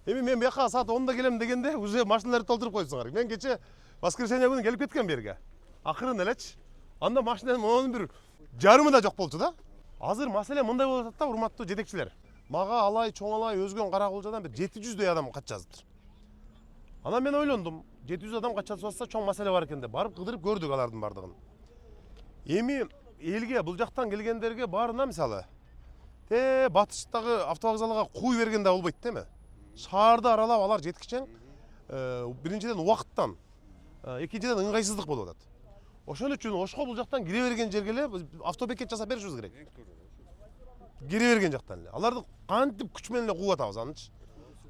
Эми мен бияка саат 10-да келем дегенде уже машиналарды толтуруп коюпсуңар. Мен кече воскресенье күнү келип кеткен берге. Акырын элечи. Анда машинанын монун бир жарымы да жок болчу да. Азыр маселе мындай болуп атат да, урматтуу жетекчилер. Мага алай, чоңалай, өзгөн Каракулжадан бир 700дөй адам качасыздар. Анан мен ойлондум, 700 адам качасып атса чоң маселе бар экен деп барып кыдырып көрдүк алардын бардыгын. Эми элге бул жактан келгендерге баарына мисалы батыштагы автовокзалга куй бергенде болбойт деме. Шаарды аралап алар жеткичең биринчиден убакыттан, экинчиден ыңгайсыздык болуп атат. Ошон үчүн ошко бул жактан кире берген жерге эле автобекет жасап беришибиз керек. Кире берген жактан эле. Аларды кантип күч менен эле кууп атабыз анычы.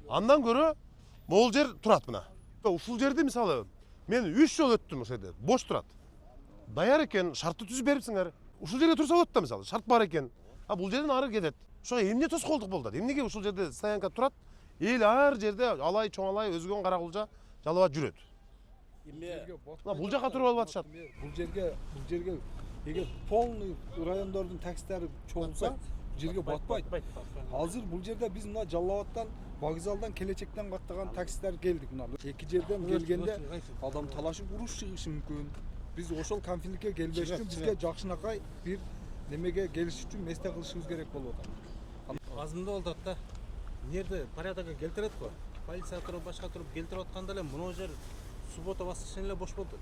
Андан көрө могул жер турат мына. Ушул жерди мисалы мен 3 жол өттүм ошол жерде. Бош турат. Даяр экен, шартты түзүп берипсиңер. Ушул жерге турса болот да мисалы, шарт бар экен. А бул жерден ары кетет. Ошо эмне тоскоолдук болду? Эмнеге ушул жерде стоянка турат? Эл ар жерде алай, чоңалай, өзгөн Каракулжа жалаба жүрөт. Бул жака туруп алып атышат. Бул жерге эгер полный райондордун таксилери чоңса, жерге батпайт. Азыр бул жерде биз мына Жалал-Абадтан, вокзалдан, келечектен каттаган таксилер келдик мына. Эки жерден келгенде адам талашып уруш чыгышы мүмкүн. Биз ошол конфликтке келбеш үчүн бизге жакшынакай бир немеге келиш үчүн месте кылышыбыз керек болуп атат. Азымда болот да. Нерде порядокко келтирет го. Полиция туруп, башка туруп келтирип атканда эле мына жер суббота баскычтан эле бош болду.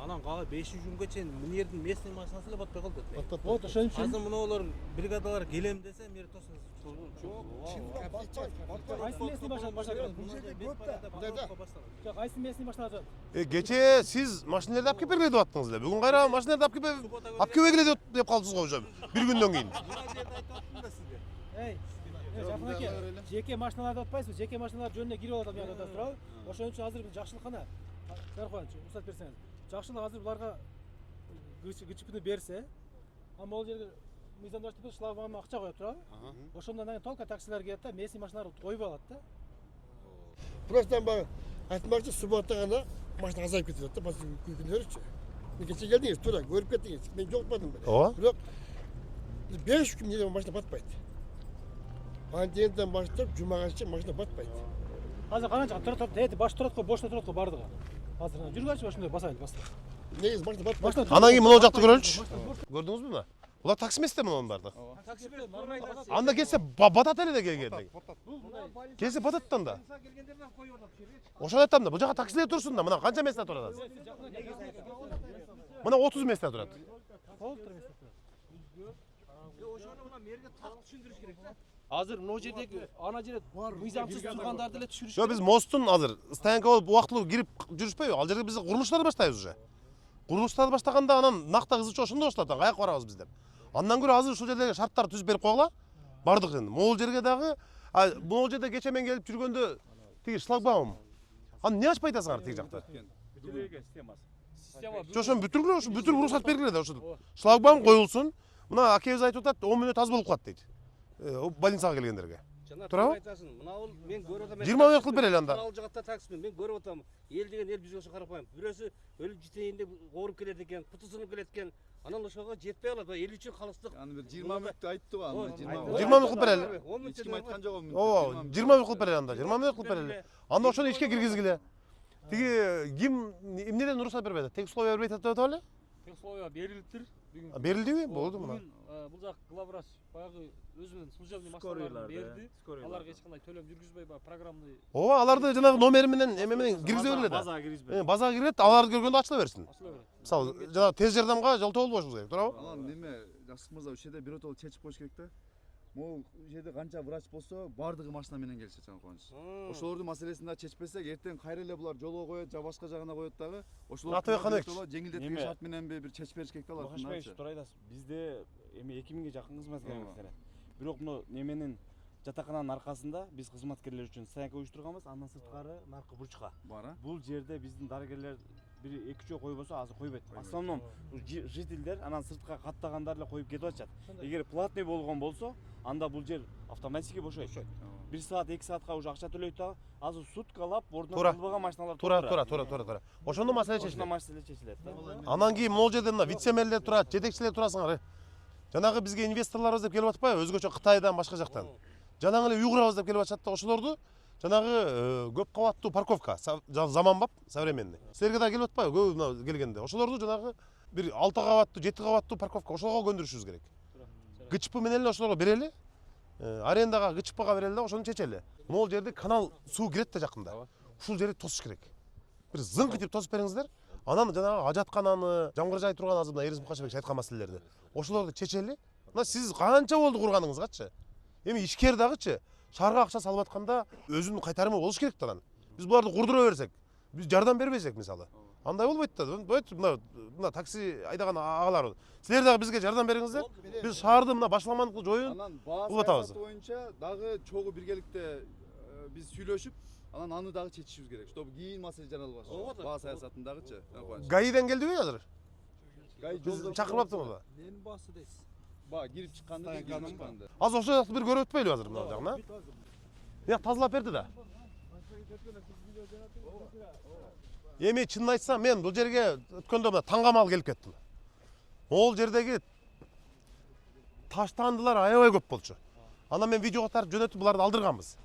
Анан кала 5-күнгө чейин мына жердин местный машинасы эле батпай калды. Вот ошон үчүн азыр мыналар бригадалар келем десе, мери тосын. Кайсы местный машина? Жок, кайсы местный машина жатат? Кече сиз машиналарды алып келип бергиле деп аттыңыз эле. Бүгүн кайра машиналарды алып келбегиле деп калдыңыз го уже. Бир күндөн кийин. Жакын аке, жеке машиналарды атпайсызбы? Жеке машиналар жөнүнө кирип алат аябагда туурабы? Ошон үчүн азыр жакшылык гана. Жаркоюнчу, уруксат берсеңиз. Жакшылык азыр буларга гычпыны берсе, а могул жерге мыйзамдаштырып шлагбаумга акча коюп турабы? Ошондон кийин толко таксилер келет да, местный машиналар коюп алат да. Просто баягы айтмакчы суббота гана машина азайып кетип атат да, башка күндөрүчү. Мен кече келдиңиз, туура көрүп кеттиңиз. Мен жокпадым беле. Ооба. Бирок 5 күн эле машина батпайт. Пандемиядан баштап жумага чейин машина батпайт. Азыр канча турат, баш турат го, бошто турат го бардыгы. Азыр жүргөнчү ошондой басайлы басты. Негизи машина батпайт. Анан кийин мына жакты көрөлүчү. Көрдүңүзбү мына? Булар такси эмес да мунун баардыгы. Таксиде нормально. Анда келсе батат эле да келгенде. Келсе батат да. Ошол айтам да, бул жака таксилер турсун да, мына канча месте турат азыр? Мына 30 месте турат. Азыр мына жердеги ана жерде мыйзамсыз тургандарды эле түшүрүш. Жо биз мосттун азыр стоянка болуп убактылуу кирип жүрүшпөйбү? Ал жерге биз курулуштарды баштайбыз уже. Курулуштарды баштаганда анан накта кызычы ошондо башталат. Каяка барабыз биз деп. Андан көрө азыр ушул жердеги шарттарды түзүп берип койгула. Бардык енді. Могул жерге дагы, могул жерде кече мен келип жүргөндө тиги шлагбаум. Аны эмне ачпай атасыңар тиги жакта? Бүтүрүүгө система. Жо ошону бүтүргүлө, ошо бүтүрүп уруксат бергиле да ошо. Шлагбаум коюлсун. Мына акебиз айтып атат, 10 мүнөт аз болуп калат дейт. Больницага келгендерге. Туурабы? Мына ол мен көрүп атам. 20 минут кылып берели анда. Ал жакта таксимен мен көрүп атам. Эл деген эл бизге ошо карапайм. Бирөөсү өлүп жетейин деп ооруп келет экен, путу сынып келет экен. Анан ошого жетпей калат. Эл үчүн калыстык. Аны бир 20 мүнөттү айтты го аны. 20 минут кылып берели. 10 мүнөт Ким айткан жок о. Ооба, 20 минут кылып берели анда. 20 минут кылып берели. Анда ошону ишке киргизгиле. Тиги ким эмнеден уруксат бербейт? Тек условия бербейт деп атабы эле? Условия берилиптир. Берилдиби? Болду мына. Бул жак главврач баягы өзүнүн служебный машиналарын берди. Аларга эч кандай төлөм жүргүзбөй баягы программный. Ооба, аларды жанагы номери менен эме менен киргизе бергиле да. Базага киргизбей. Базага кирет, аларды көргөндө ачыла берсин. Мисалы, жанагы тез жардамга жолтоо болбошубуз керек, туурабы? Анан неме, Жаксык мырза, ушул жерде биротоло чечип коюш керек да. Могул жерде канча врач болсо, бардыгы машина менен келишет Жанкоюнч. Ошолордун маселесин да чечпесек, эртең кайра эле булар жолго коет, же башка жагына коет дагы. Ошолор жеңилдеткен шарт менен бир чечип бериш керек да алар. Башпайчы турайдас. Бизде эми 2000ге жакын кызматкер эместер. Бирок мына неменин жатакананын аркасында биз кызматкерлер үчүн стоянка уюштурганбыз, андан сырткары наркы бурчка. Бара. Бул жерде биздин дарыгерлер бир 2 жөө койбосо азыр койбойт. В основном жителдер анан сыртка каттагандар эле коюп кетип атышат. Эгер платный болгон болсо, анда бул жер автоматически бошойт. 1 саат 2 саатка уже акча төлөйт да, азыр суткалап ордуна кылбаган машиналар Тура. Ошондо маселе чечилет. Маселе чечилет да. Анан кийин могул жерде мына вице-мэрлер турат, жетекчилер турасыңар. Жанагы бизге инвесторлорубуз деп келип атпайбы, өзгөчө Кытайдан башка жактан. Жанагы эле үй курабыз деп келип атышат да, ошолорду жанагы көп кабаттуу парковка заманбап современный. Силерге да келип атпайбы көп мына келгенде. Ошолорду жанагы бир 6 кабаттуу, 7 кабаттуу парковка ошолорго көндүрүшүбүз керек. ГЧП менен эле ошолорго берели. Арендага ГЧПга берели да ошону чечели. Могул жерде канал суу кирет да жакында. Ушул жерди тосуш керек. Бир зыңкытып тосуп бериңиздер. Анан жанагы ажаткананы, жамгыр жай турган азыр мына Эрис Мукашевич айткан маселелерди. Ошолорду чечели. Мына сиз канча болду курганыңызгачы? Эми ишкер дагычы шаарга акча салып атканда өзүнүн кайтарымы болуш керек да анан. Биз буларды курдура берсек, биз жардам бербесек мисалы. Андай болбойт да. Мына такси айдаган агалар. Силер дагы бизге жардам бериңиздер. Биз шаарды мына башламандыкты жоюун. Анан баа Бул атабыз. саясаты боюнча дагы чогуу биргеликте биз сүйлөшүп, анан аны дагы чечишибиз керек. Чтобы кийин маселе жаралбасын. Баа саясатындагычы. ГАИден келдиби азыр? Гай Биз жолдо чакырбаптырбы? Ненин баасы дейсиз? баа кирип чыкканды, кирип чыкканды. Азыр ошол жакты бир көрүп өтпөйлүбү азыр мына жагына? Бияк тазалап берди да. Эми чынын айтсам, мен бул жерге өткөндө мына таңгамал келип кеттим. Могул жердеги таштандылар аябай көп болчу. Анан мен видеого тартып жөнөтүп буларды алдырганбыз.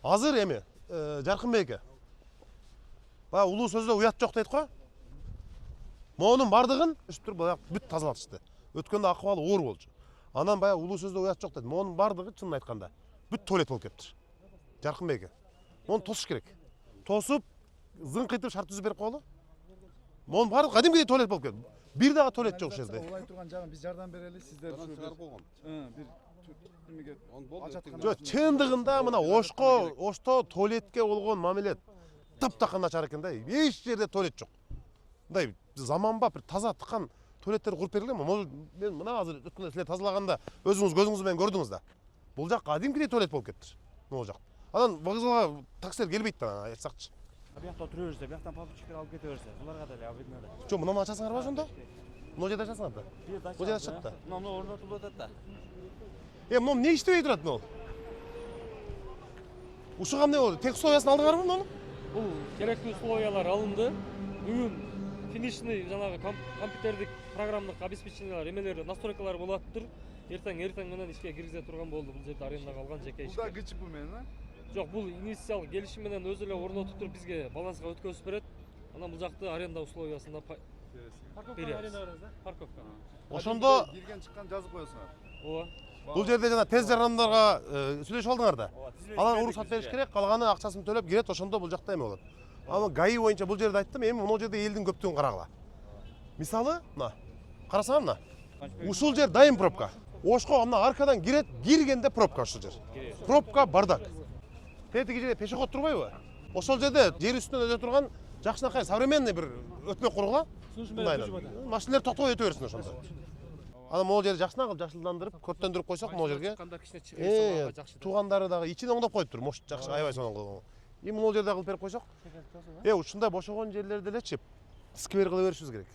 Азыр эми Жаркынбек эке. Баягы улуу сөздө уят жок дейт го. Монун бардыгын өстүр баягы бүт тазалатышты. Өткөндө акыбалы оор болчу. Анан баягы улуу сөздө уят жок дейт. Монун бардыгы чынын айтканда бүт туалет болуп кетти. Жаркынбек эке. Мону тосуш керек. Тосуп зыңкытып шарт түзүп берип коелу. Монун бардыгы кадимкидей туалет болуп кетти. Бир дагы туалет жок ошол жерде. Улай турган жагын биз жардам берели, сиздер ушу чыгарып койгон. Бир немеге ажаткан. Жок, чындыгында мына Ошто туалетке болгон мамиле таптакан начар экен да. Эч жерде туалет жок. Мындай заманбап бир таза тыккан туалеттер куруп берилген. Мен мына азыр өткөндө силер тазалаганда өзүңүз көзүңүз менен көрдүңүз да. Бул жак кадимкидей туалет болуп кетти. Могул жак. Анан вокзалга таксилер келбейт да, айтсакчы. Биякта отура берсе, бияктан папочкалар алып кете берсе, буларга деле обидно да. Жок, мынаны ачасыңарбы ошондо? Мына жерде ачасыңар да. Бул жерде ачат да. Мына орнотулуп атат да. Мына эмне иштебей турат мына? Ушуга эмне болду? Тек условиясын алдыңарбы муну? Бул керектүү условиялар алынды. Бүгүн финишный жанагы компьютердик программдык обеспечениялар эмелер настройкалар болуп атыптыр. Эртең менен ишке киргизе турган болду. Бул жерде арендага алган жеке ишке. Бул да ГЧП менен, а? Жок, бул инициал келишим менен өзү эле орнотуп туруп бизге баланска өткөзүп берет. Анан бул жакты аренда условиясында парковка. Ошондо кирген чыккан жазып коесуңар. Ооба. бул жерде жана тез жардамдарга сүйлөшүп алдыңар да. Алар уруксат бериш керек, калганы акчасын төлөп кирет, ошондо бул жакта эме болот. Ама ГАИ боюнча бул жерде айттым, эми могул жерде элдин көптүгүн карагыла. Мисалы, мына карасаңар мына. Ушул жер дайым пробка. Ошко мына аркадан кирет, киргенде пробка ушул жер. Пробка бардак. Тетиги жерде пешеход турбайбы? Ошол жерде жер үстүнөн өтө турган жакшынакай современный бир өтмөк кургула. Машиналар токтоп өтө берсин ошондо. Анан могул жерди жакшына кылып жакшылдандырып, көрттөндүрүп койсок могул жерге. Туугандары дагы ичин оңдоп коюптур, мош жакшы аябай сонун кылып. Могул жерде кылып берип койсок. Ушундай бошогон жерлерди элечи сквер кыла беришибиз керек.